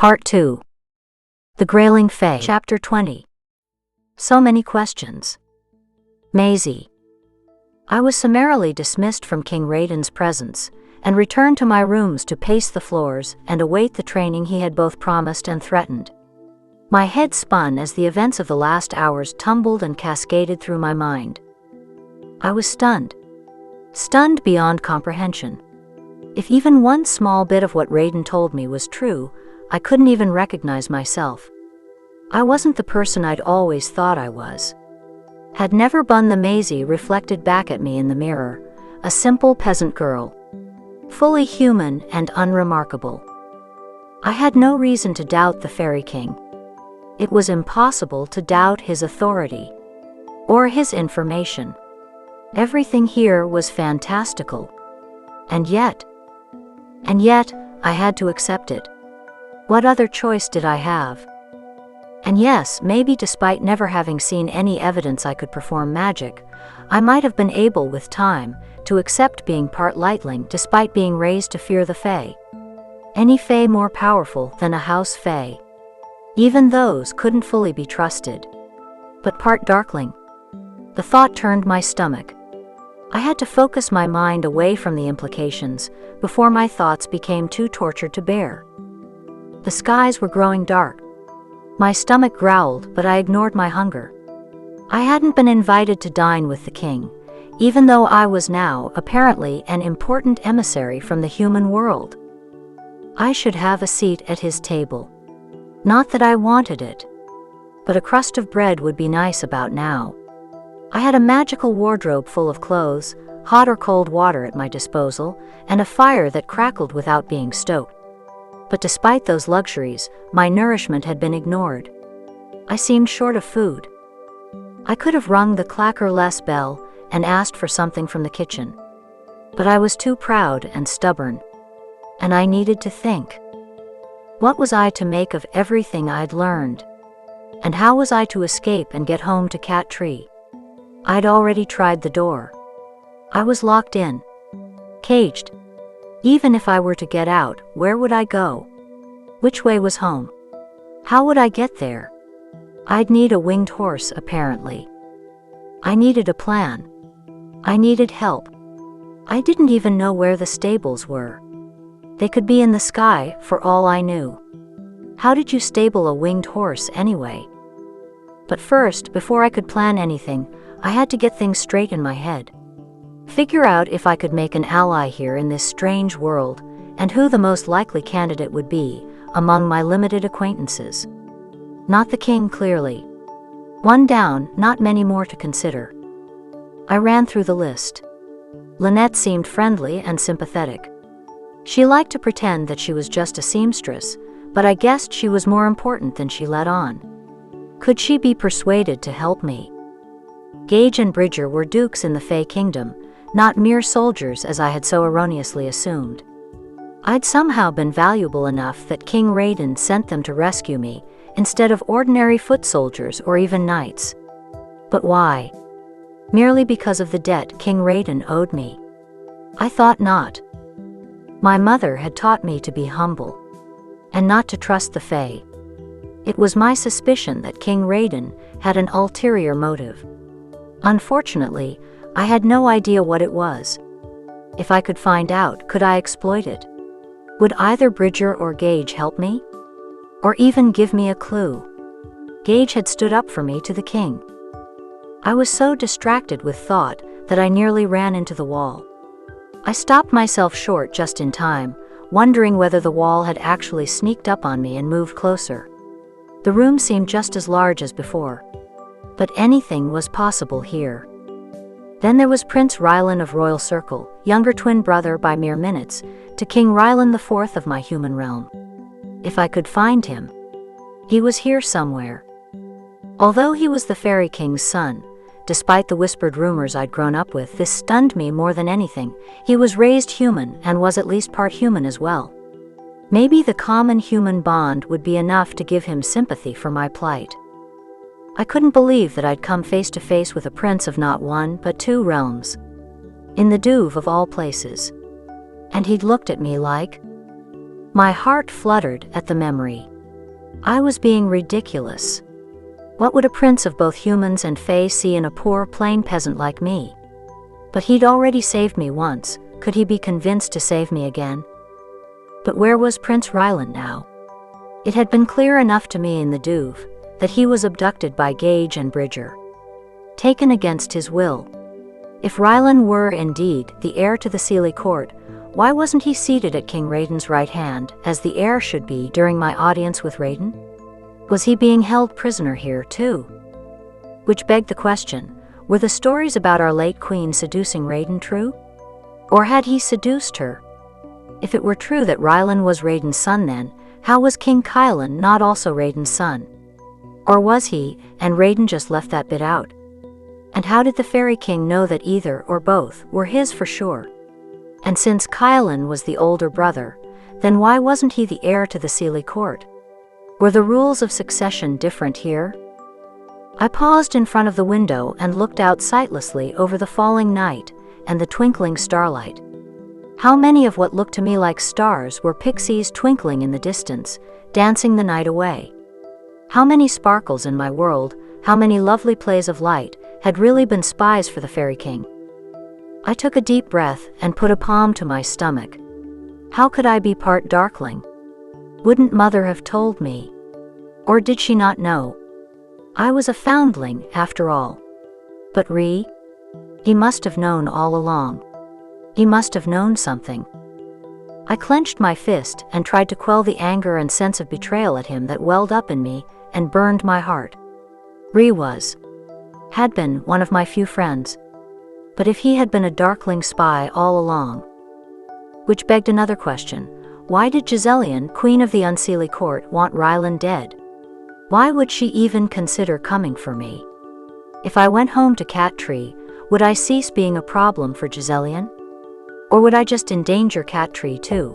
Part 2. The Grayling Fae. Chapter 20. So many questions. Maisie. I was summarily dismissed from King Raiden's presence, and returned to my rooms to pace the floors and await the training he had both promised and threatened. My head spun as the events of the last hours tumbled and cascaded through my mind. I was stunned. Stunned beyond comprehension. If even one small bit of what Raiden told me was true, I couldn't even recognize myself. I wasn't the person I'd always thought I was. Had never been the Maisie reflected back at me in the mirror, a simple peasant girl. Fully human and unremarkable. I had no reason to doubt the Fairy King. It was impossible to doubt his authority. Or his information. Everything here was fantastical. And yet, I had to accept it. What other choice did I have? And yes, maybe despite never having seen any evidence I could perform magic, I might have been able with time to accept being part lightling despite being raised to fear the Fae. Any Fae more powerful than a house Fae. Even those couldn't fully be trusted. But part darkling. The thought turned my stomach. I had to focus my mind away from the implications before my thoughts became too tortured to bear. The skies were growing dark. My stomach growled, but I ignored my hunger. I hadn't been invited to dine with the king, even though I was now apparently an important emissary from the human world. I should have a seat at his table. Not that I wanted it, but a crust of bread would be nice about now. I had a magical wardrobe full of clothes, hot or cold water at my disposal, and a fire that crackled without being stoked. But despite those luxuries, my nourishment had been ignored. I seemed short of food. I could have rung the clackerless bell and asked for something from the kitchen. But I was too proud and stubborn. And I needed to think. What was I to make of everything I'd learned? And how was I to escape and get home to Cat Tree? I'd already tried the door. I was locked in. Caged. Even if I were to get out, where would I go? Which way was home? How would I get there? I'd need a winged horse, apparently. I needed a plan. I needed help. I didn't even know where the stables were. They could be in the sky, for all I knew. How did you stable a winged horse, anyway? But first, before I could plan anything, I had to get things straight in my head. Figure out if I could make an ally here in this strange world, and who the most likely candidate would be among my limited acquaintances. Not the king, clearly. One down, not many more to consider. I ran through the list. Lynette seemed friendly and sympathetic. She liked to pretend that she was just a seamstress, but I guessed she was more important than she let on. Could she be persuaded to help me? Gage and Bridger were dukes in the Fae Kingdom, not mere soldiers as I had so erroneously assumed. I'd somehow been valuable enough that King Raiden sent them to rescue me, instead of ordinary foot soldiers or even knights. But why? Merely because of the debt King Raiden owed me? I thought not. My mother had taught me to be humble, and not to trust the Fae. It was my suspicion that King Raiden had an ulterior motive. Unfortunately, I had no idea what it was. If I could find out, could I exploit it? Would either Bridger or Gage help me? Or even give me a clue? Gage had stood up for me to the king. I was so distracted with thought that I nearly ran into the wall. I stopped myself short just in time, wondering whether the wall had actually sneaked up on me and moved closer. The room seemed just as large as before. But anything was possible here. Then there was Prince Rylan of Royal Circle, younger twin brother by mere minutes, to King Rylan IV of my human realm. If I could find him. He was here somewhere. Although he was the Fairy King's son, despite the whispered rumors I'd grown up with, this stunned me more than anything. He was raised human and was at least part human as well. Maybe the common human bond would be enough to give him sympathy for my plight. I couldn't believe that I'd come face to face with a prince of not one but two realms. In the Douve of all places. And he'd looked at me like... My heart fluttered at the memory. I was being ridiculous. What would a prince of both humans and fae see in a poor, plain peasant like me? But he'd already saved me once. Could he be convinced to save me again? But where was Prince Ryland now? It had been clear enough to me in the Douve that he was abducted by Gage and Bridger, taken against his will. If Ryland were indeed the heir to the Seelie court, why wasn't he seated at King Raiden's right hand, as the heir should be during my audience with Raiden? Was he being held prisoner here too? Which begged the question, were the stories about our late queen seducing Raiden true? Or had he seduced her? If it were true that Ryland was Raiden's son, then how was King Kylan not also Raiden's son? Or was he, and Raiden just left that bit out? And how did the Fairy King know that either or both were his for sure? And since Kylan was the older brother, then why wasn't he the heir to the Seelie court? Were the rules of succession different here? I paused in front of the window and looked out sightlessly over the falling night and the twinkling starlight. How many of what looked to me like stars were pixies twinkling in the distance, dancing the night away? How many sparkles in my world, how many lovely plays of light, had really been spies for the Fairy King? I took a deep breath and put a palm to my stomach. How could I be part darkling? Wouldn't Mother have told me? Or did she not know? I was a foundling, after all. But he must have known all along. He must have known something. I clenched my fist and tried to quell the anger and sense of betrayal at him that welled up in me and burned my heart. Had been one of my few friends. But if he had been a darkling spy all along? Which begged another question. Why did Giselian, queen of the Unseelie court, want Ryland dead? Why would she even consider coming for me? If I went home to Cat Tree, would I cease being a problem for Giselian? Or would I just endanger Cat Tree too?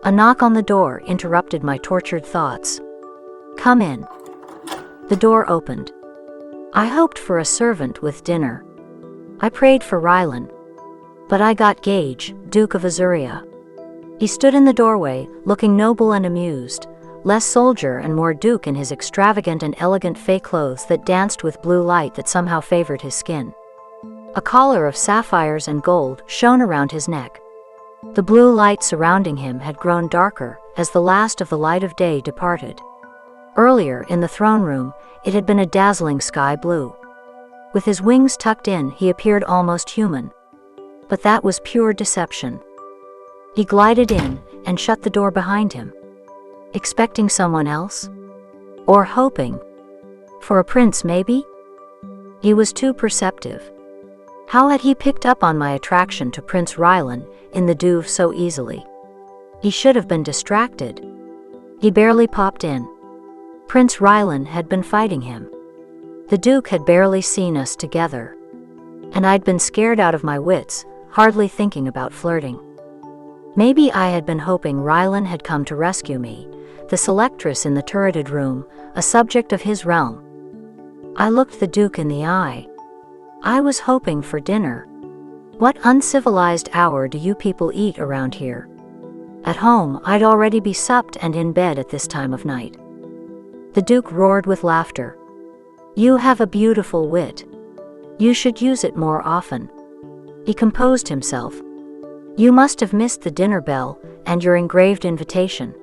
A knock on the door interrupted my tortured thoughts. Come in. The door opened. I hoped for a servant with dinner. I prayed for Ryland. But I got Gage, Duke of Azuria. He stood in the doorway, looking noble and amused, less soldier and more duke in his extravagant and elegant fey clothes that danced with blue light that somehow favored his skin. A collar of sapphires and gold shone around his neck. The blue light surrounding him had grown darker as the last of the light of day departed. Earlier, in the throne room, it had been a dazzling sky blue. With his wings tucked in, he appeared almost human. But that was pure deception. He glided in and shut the door behind him. Expecting someone else? Or hoping? For a prince, maybe? He was too perceptive. How had he picked up on my attraction to Prince Ryland in the Douve so easily? He should have been distracted. He barely popped in. Prince Ryland had been fighting him. The Duke had barely seen us together. And I'd been scared out of my wits, hardly thinking about flirting. Maybe I had been hoping Ryland had come to rescue me, the selectress in the turreted room, a subject of his realm. I looked the Duke in the eye. I was hoping for dinner. What uncivilized hour do you people eat around here? At home, I'd already be supped and in bed at this time of night. The Duke roared with laughter. You have a beautiful wit. You should use it more often. He composed himself. You must have missed the dinner bell and your engraved invitation.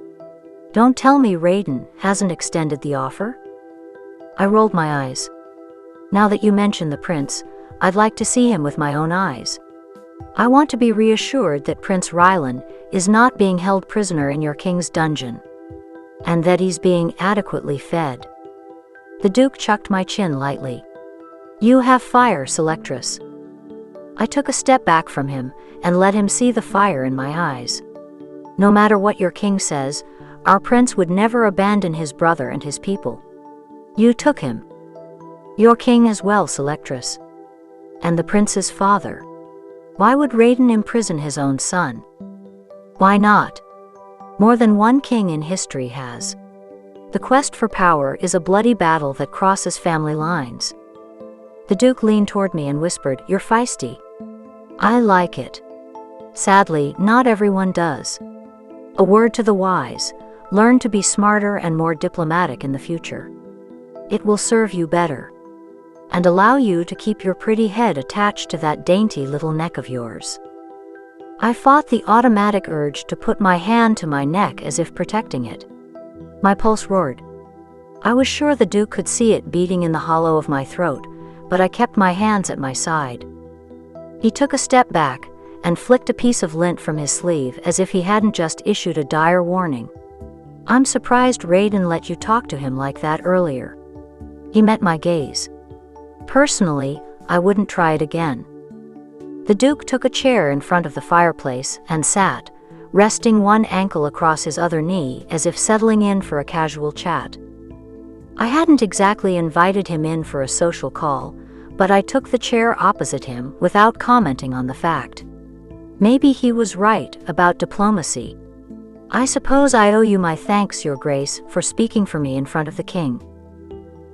Don't tell me Raiden hasn't extended the offer? I rolled my eyes. Now that you mention the prince, I'd like to see him with my own eyes. I want to be reassured that Prince Ryland is not being held prisoner in your king's dungeon, and that he's being adequately fed. The Duke chucked my chin lightly. You have fire, selectress. I took a step back from him and let him see the fire in my eyes. No matter what your king says, our prince would never abandon his brother and his people. You took him. Your king as well, selectress. And the prince's father. Why would Raiden imprison his own son? Why not? More than one king in history has. The quest for power is a bloody battle that crosses family lines. The Duke leaned toward me and whispered, You're feisty. I like it. Sadly, not everyone does. A word to the wise, Learn to be smarter and more diplomatic in the future. It will serve you better and allow you to keep your pretty head attached to that dainty little neck of yours." I fought the automatic urge to put my hand to my neck as if protecting it. My pulse roared. I was sure the Duke could see it beating in the hollow of my throat, but I kept my hands at my side. He took a step back and flicked a piece of lint from his sleeve as if he hadn't just issued a dire warning. "I'm surprised Raiden let you talk to him like that earlier." He met my gaze. "Personally, I wouldn't try it again." The Duke took a chair in front of the fireplace and sat, resting one ankle across his other knee as if settling in for a casual chat. I hadn't exactly invited him in for a social call, but I took the chair opposite him without commenting on the fact. Maybe he was right about diplomacy. "I suppose I owe you my thanks, Your Grace, for speaking for me in front of the king."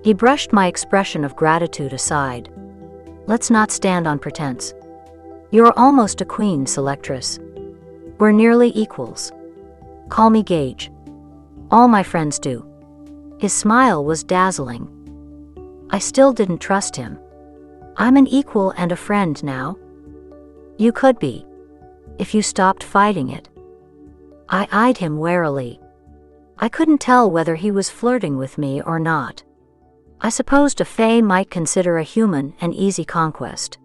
He brushed my expression of gratitude aside. "Let's not stand on pretense. You're almost a queen, Selectress. We're nearly equals. Call me Gage. All my friends do." His smile was dazzling. I still didn't trust him. "I'm an equal and a friend now." "You could be, if you stopped fighting it." I eyed him warily. I couldn't tell whether he was flirting with me or not. I supposed a fae might consider a human an easy conquest.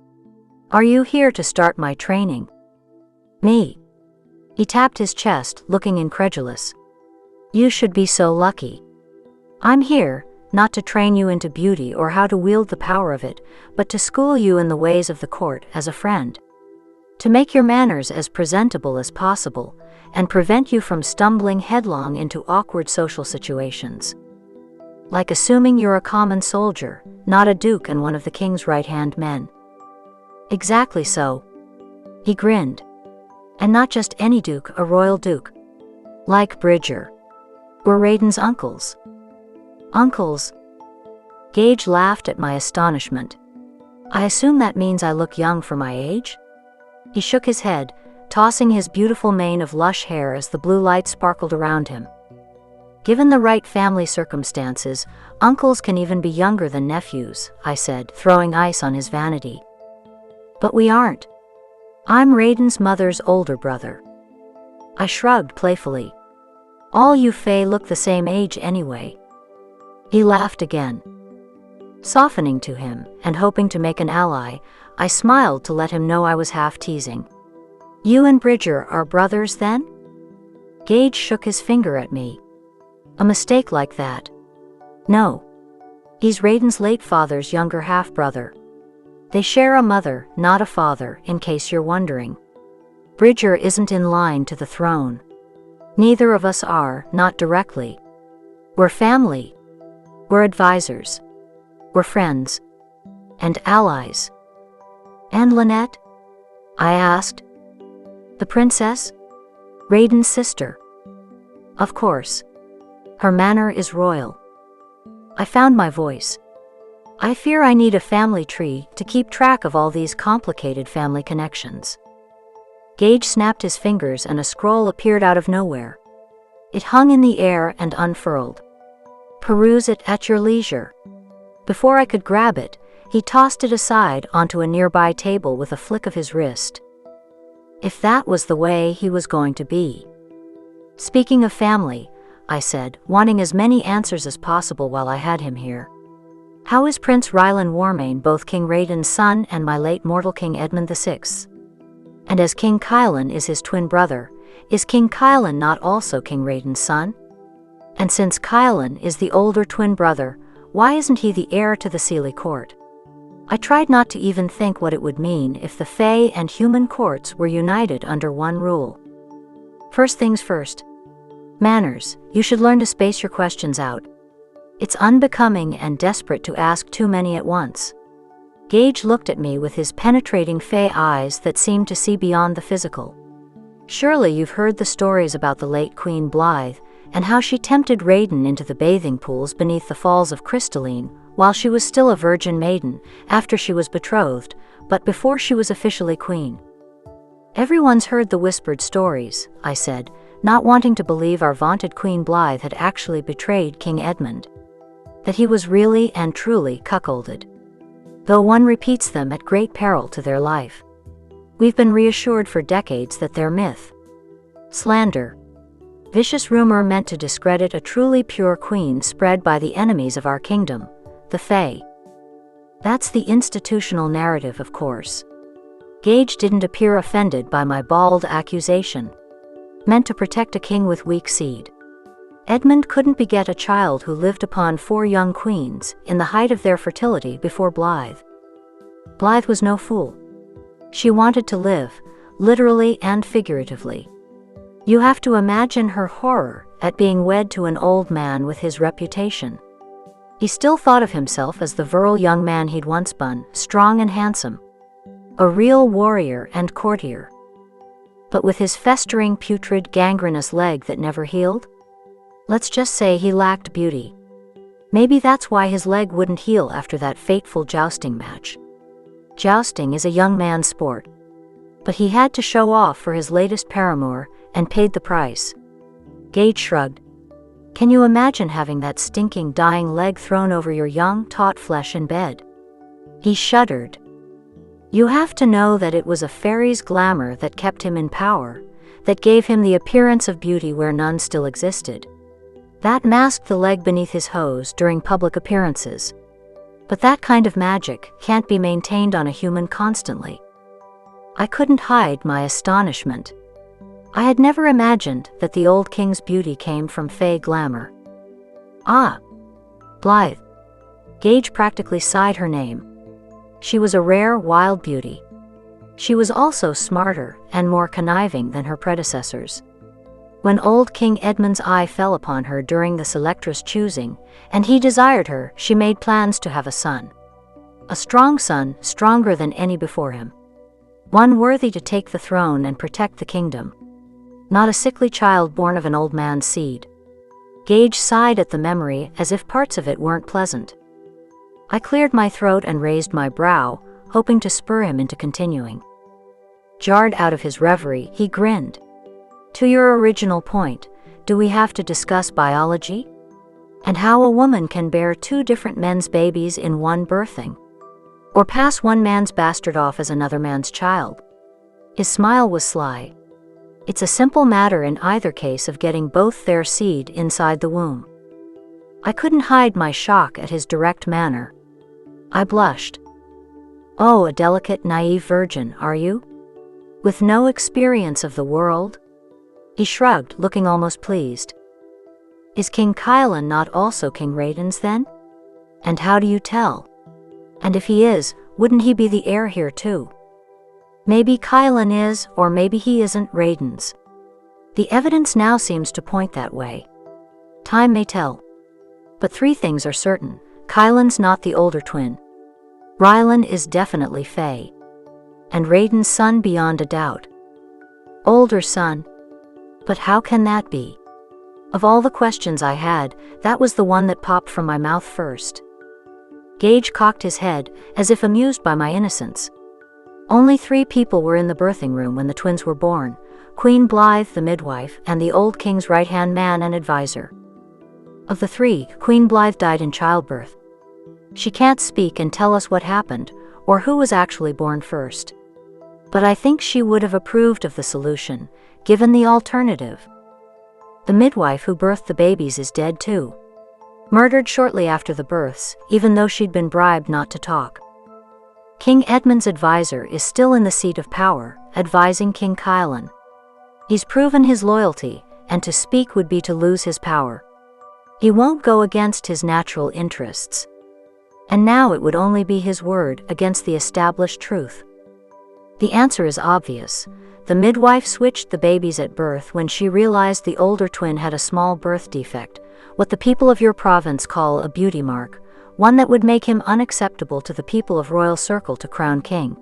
"Are you here to start my training?" "Me?" He tapped his chest, looking incredulous. "You should be so lucky. I'm here, not to train you into beauty or how to wield the power of it, but to school you in the ways of the court as a friend. To make your manners as presentable as possible, and prevent you from stumbling headlong into awkward social situations. Like assuming you're a common soldier, not a duke and one of the king's right-hand men." "Exactly so." He grinned. "And not just any duke, a royal duke. Like Bridger. We're Raiden's uncles." "Uncles?" Gage laughed at my astonishment. "I assume that means I look young for my age?" He shook his head, tossing his beautiful mane of lush hair as the blue light sparkled around him. "Given the right family circumstances, uncles can even be younger than nephews," I said, throwing ice on his vanity. "But we aren't. I'm Raiden's mother's older brother." I shrugged playfully. "All you fae look the same age anyway." He laughed again. Softening to him and hoping to make an ally, I smiled to let him know I was half teasing. "You and Bridger are brothers then?" Gage shook his finger at me. "A mistake like that. No. He's Raiden's late father's younger half-brother. They share a mother, not a father, in case you're wondering. Bridger isn't in line to the throne. Neither of us are, not directly. We're family. We're advisors. We're friends. And allies." "And Lynette?" I asked. "The princess? Raiden's sister." "Of course. Her manner is royal." I found my voice. "I fear I need a family tree to keep track of all these complicated family connections." Gage snapped his fingers and a scroll appeared out of nowhere. It hung in the air and unfurled. "Peruse it at your leisure." Before I could grab it, he tossed it aside onto a nearby table with a flick of his wrist. If that was the way he was going to be. "Speaking of family," I said, wanting as many answers as possible while I had him here. "How is Prince Rylan Warmane both King Raiden's son and my late mortal King Edmund VI? And as King Kylan is his twin brother, is King Kylan not also King Raiden's son? And since Kylan is the older twin brother, why isn't he the heir to the Seelie court?" I tried not to even think what it would mean if the Fae and human courts were united under one rule. "First things first. Manners. You should learn to space your questions out. It's unbecoming and desperate to ask too many at once." Gage looked at me with his penetrating Fae eyes that seemed to see beyond the physical. "Surely you've heard the stories about the late Queen Blythe, and how she tempted Raiden into the bathing pools beneath the Falls of Crystalline, while she was still a virgin maiden, after she was betrothed, but before she was officially queen." "Everyone's heard the whispered stories," I said, not wanting to believe our vaunted Queen Blythe had actually betrayed King Edmund, that he was really and truly cuckolded, though one repeats them at great peril to their life. We've been reassured for decades that they're myth, slander, vicious rumor meant to discredit a truly pure queen spread by the enemies of our kingdom, the Fae. That's the institutional narrative, of course. Gage didn't appear offended by my bald accusation, meant to protect a king with weak seed. Edmund couldn't beget a child who lived upon 4 young queens in the height of their fertility before Blythe. Blythe was no fool. She wanted to live, literally and figuratively. You have to imagine her horror at being wed to an old man with his reputation. He still thought of himself as the virile young man he'd once been, strong and handsome, a real warrior and courtier. But with his festering, putrid, gangrenous leg that never healed? Let's just say he lacked beauty. Maybe that's why his leg wouldn't heal after that fateful jousting match. Jousting is a young man's sport, but he had to show off for his latest paramour and paid the price. Gage shrugged. Can you imagine having that stinking, dying leg thrown over your young, taut flesh in bed? He shuddered. You have to know that it was a fairy's glamour that kept him in power, that gave him the appearance of beauty where none still existed. That masked the leg beneath his hose during public appearances. But that kind of magic can't be maintained on a human constantly. I couldn't hide my astonishment. I had never imagined that the old king's beauty came from Fae glamour. Ah, Blythe. Gage practically sighed her name. She was a rare, wild beauty. She was also smarter and more conniving than her predecessors. When old King Edmund's eye fell upon her during the Selectress choosing, and he desired her, she made plans to have a son. A strong son, stronger than any before him. One worthy to take the throne and protect the kingdom. Not a sickly child born of an old man's seed. Gage sighed at the memory as if parts of it weren't pleasant. I cleared my throat and raised my brow, hoping to spur him into continuing. Jarred out of his reverie, he grinned. To your original point, do we have to discuss biology? And how a woman can bear 2 different men's babies in one birthing? Or pass one man's bastard off as another man's child? His smile was sly. It's a simple matter in either case of getting both their seed inside the womb. I couldn't hide my shock at his direct manner. I blushed. Oh, a delicate, naive virgin, are you? With no experience of the world? He shrugged, looking almost pleased. Is King Kylan not also King Raiden's then? And how do you tell? And if he is, wouldn't he be the heir here too? Maybe Kylan is, or maybe he isn't Raiden's. The evidence now seems to point that way. Time may tell. But 3 things are certain. Kylan's not the older twin. Rylan is definitely Fae. And Raiden's son beyond a doubt. Older son. But how can that be? Of all the questions I had, that was the one that popped from my mouth first. Gage cocked his head, as if amused by my innocence. Only 3 people were in the birthing room when the twins were born: Queen Blythe, the midwife, and the old king's right-hand man and advisor. Of the 3, Queen Blythe died in childbirth. She can't speak and tell us what happened, or who was actually born first. But I think she would have approved of the solution, given the alternative. The midwife who birthed the babies is dead too. Murdered shortly after the births, even though she'd been bribed not to talk. King Edmund's advisor is still in the seat of power, advising King Kylan. He's proven his loyalty, and to speak would be to lose his power. He won't go against his natural interests. And now it would only be his word against the established truth. The answer is obvious. The midwife switched the babies at birth when she realized the older twin had a small birth defect, what the people of your province call a beauty mark, one that would make him unacceptable to the people of royal circle to crown king.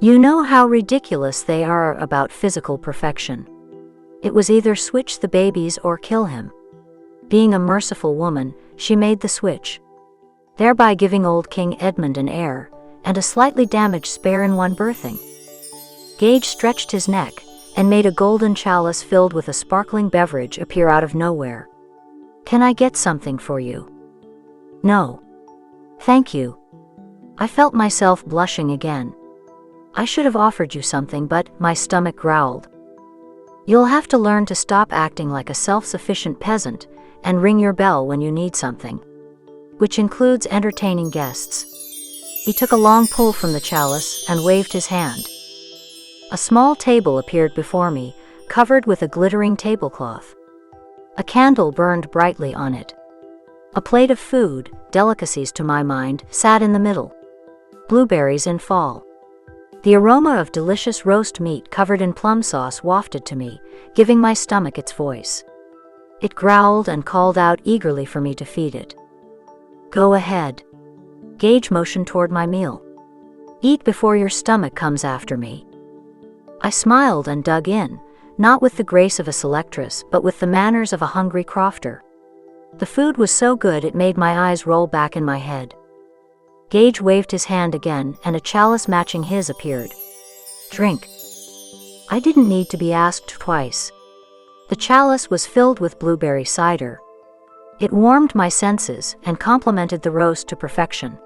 You know how ridiculous they are about physical perfection. It was either switch the babies or kill him. Being a merciful woman, she made the switch, thereby giving old King Edmund an heir, and a slightly damaged spare in one birthing. Gage stretched his neck, and made a golden chalice filled with a sparkling beverage appear out of nowhere. "Can I get something for you?" "No. Thank you." I felt myself blushing again. I should have offered you something, but my stomach growled. "You'll have to learn to stop acting like a self-sufficient peasant and ring your bell when you need something, which includes entertaining guests." He took a long pull from the chalice and waved his hand. A small table appeared before me, covered with a glittering tablecloth. A candle burned brightly on it. A plate of food, delicacies to my mind, sat in the middle. Blueberries in fall. The aroma of delicious roast meat covered in plum sauce wafted to me, giving my stomach its voice. It growled and called out eagerly for me to feed it. "Go ahead." Gage motioned toward my meal. "Eat before your stomach comes after me." I smiled and dug in, not with the grace of a selectress, but with the manners of a hungry crofter. The food was so good it made my eyes roll back in my head. Gage waved his hand again, and a chalice matching his appeared. "Drink." I didn't need to be asked twice. The chalice was filled with blueberry cider. It warmed my senses and complemented the roast to perfection.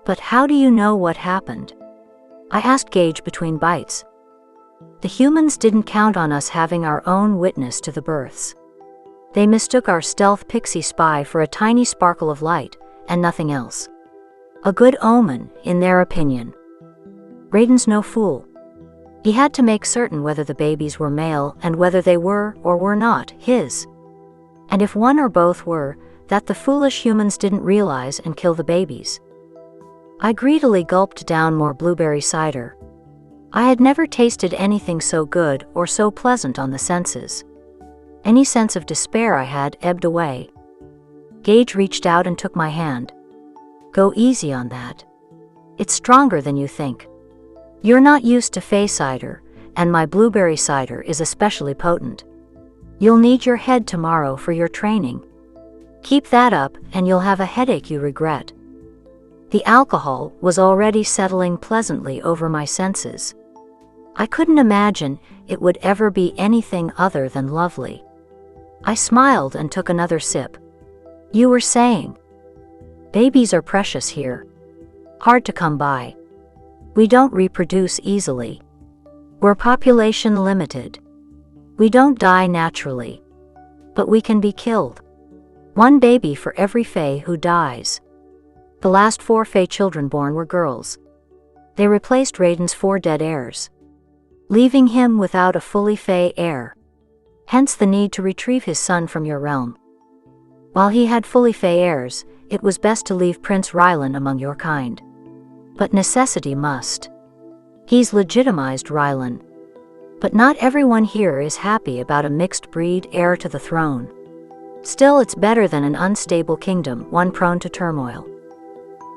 "But how do you know what happened?" I asked Gage between bites. "The humans didn't count on us having our own witness to the births. They mistook our stealth pixie spy for a tiny sparkle of light, and nothing else. A good omen, in their opinion. Raiden's no fool. He had to make certain whether the babies were male and whether they were or were not his. And if one or both were, that the foolish humans didn't realize and kill the babies." I greedily gulped down more blueberry cider. I had never tasted anything so good or so pleasant on the senses. Any sense of despair I had ebbed away. Gage reached out and took my hand. "Go easy on that. It's stronger than you think. You're not used to fey cider, and my blueberry cider is especially potent. You'll need your head tomorrow for your training. Keep that up and you'll have a headache you regret." The alcohol was already settling pleasantly over my senses. I couldn't imagine it would ever be anything other than lovely. I smiled and took another sip. "You were saying?" "Babies are precious here. Hard to come by. We don't reproduce easily. We're population limited. We don't die naturally. But we can be killed. One baby for every fae who dies." The last 4 fae children born were girls. They replaced Raiden's 4 dead heirs, leaving him without a fully fae heir. Hence the need to retrieve his son from your realm. While he had fully fae heirs, it was best to leave Prince Rylan among your kind. But necessity must. He's legitimized Rylan. But not everyone here is happy about a mixed breed heir to the throne. Still, it's better than an unstable kingdom, one prone to turmoil.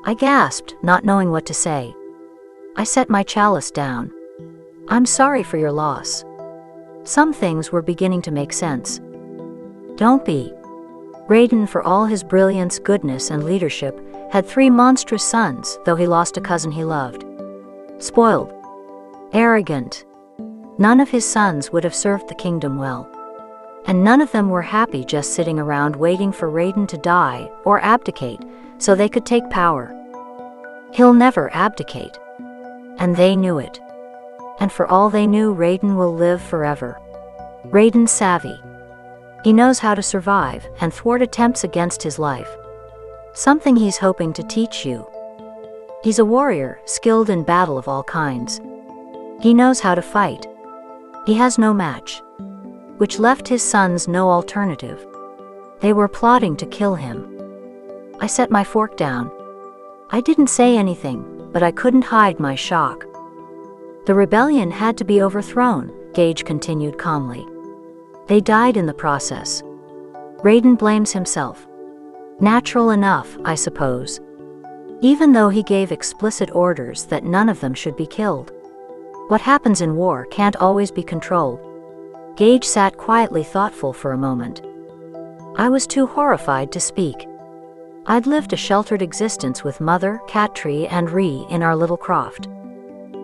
I gasped, not knowing what to say. I set my chalice down. "I'm sorry for your loss." Some things were beginning to make sense. "Don't be." Raiden, for all his brilliance, goodness, and leadership, had 3 monstrous sons, though he lost a cousin he loved. Spoiled. Arrogant. None of his sons would have served the kingdom well. And none of them were happy just sitting around waiting for Raiden to die or abdicate so they could take power. He'll never abdicate. And they knew it. And for all they knew, Raiden will live forever. Raiden's savvy. He knows how to survive and thwart attempts against his life. Something he's hoping to teach you. He's a warrior, skilled in battle of all kinds. He knows how to fight. He has no match. Which left his sons no alternative. They were plotting to kill him. I set my fork down. I didn't say anything, but I couldn't hide my shock. "The rebellion had to be overthrown," Gage continued calmly. "They died in the process. Raiden blames himself. Natural enough, I suppose. Even though he gave explicit orders that none of them should be killed. What happens in war can't always be controlled." Gage sat quietly thoughtful for a moment. I was too horrified to speak. I'd lived a sheltered existence with Mother, Cat Tree, and Ree in our little croft.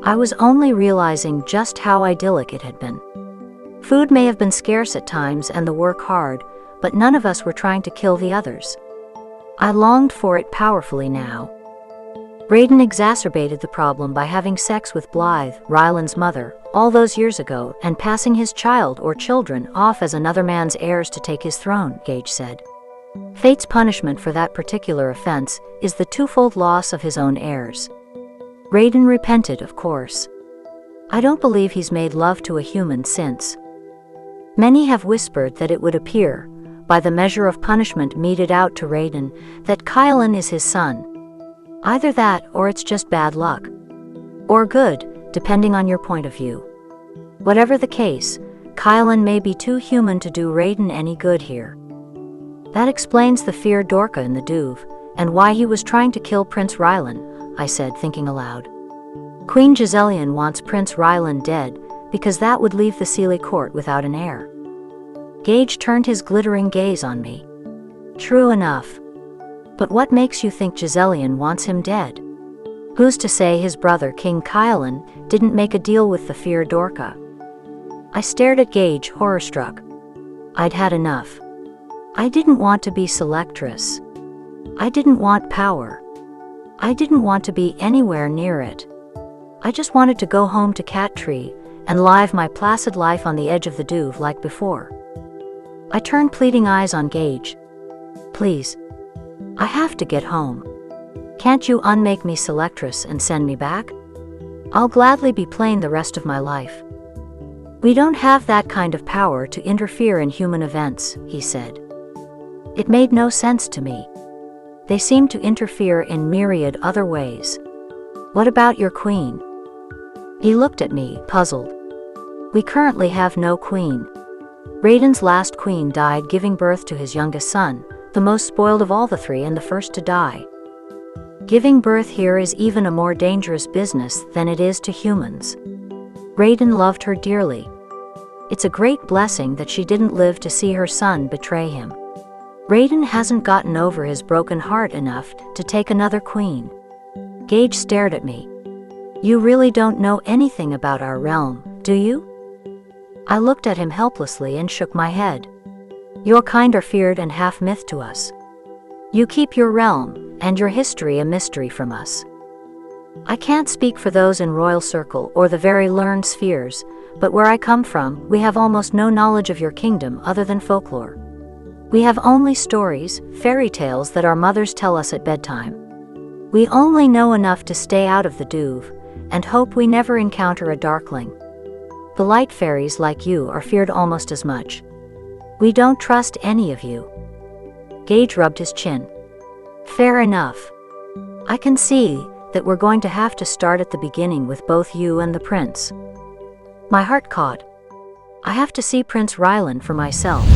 I was only realizing just how idyllic it had been. Food may have been scarce at times and the work hard, but none of us were trying to kill the others. I longed for it powerfully now. Raiden exacerbated the problem by having sex with Blythe, Ryland's mother, all those years ago and passing his child or children off as another man's heirs to take his throne, Gage said. Fate's punishment for that particular offense is the twofold loss of his own heirs. Raiden repented, of course. I don't believe he's made love to a human since. Many have whispered that it would appear, by the measure of punishment meted out to Raiden, that Kylan is his son. Either that or it's just bad luck. Or good, depending on your point of view. Whatever the case, Kylan may be too human to do Raiden any good here. That explains the fear Dorka in the Douve, and why he was trying to kill Prince Ryland, I said, thinking aloud. Queen Giselian wants Prince Ryland dead, because that would leave the Seelie court without an heir. Gage turned his glittering gaze on me. True enough. But what makes you think Giselian wants him dead? Who's to say his brother King Kylan didn't make a deal with the fear Dorka? I stared at Gage, horror-struck. I'd had enough. I didn't want to be selectress. I didn't want power. I didn't want to be anywhere near it. I just wanted to go home to Cat Tree and live my placid life on the edge of the Douve like before. I turned pleading eyes on Gage. Please. I have to get home. Can't you unmake me selectress and send me back? I'll gladly be plain the rest of my life. We don't have that kind of power to interfere in human events, he said. It made no sense to me. They seem to interfere in myriad other ways. What about your queen? He looked at me, puzzled. We currently have no queen. Raiden's last queen died giving birth to his youngest son, the most spoiled of all the three and the first to die. Giving birth here is even a more dangerous business than it is to humans. Raiden loved her dearly. It's a great blessing that she didn't live to see her son betray him. Raiden hasn't gotten over his broken heart enough to take another queen. Gage stared at me. You really don't know anything about our realm, do you? I looked at him helplessly and shook my head. Your kind are feared and half myth to us. You keep your realm and your history a mystery from us. I can't speak for those in Royal Circle or the very learned spheres, but where I come from, we have almost no knowledge of your kingdom other than folklore. We have only stories, fairy tales that our mothers tell us at bedtime. We only know enough to stay out of the Douve, and hope we never encounter a darkling. The light fairies like you are feared almost as much. We don't trust any of you. Gage rubbed his chin. Fair enough. I can see that we're going to have to start at the beginning with both you and the prince. My heart caught. I have to see Prince Ryland for myself.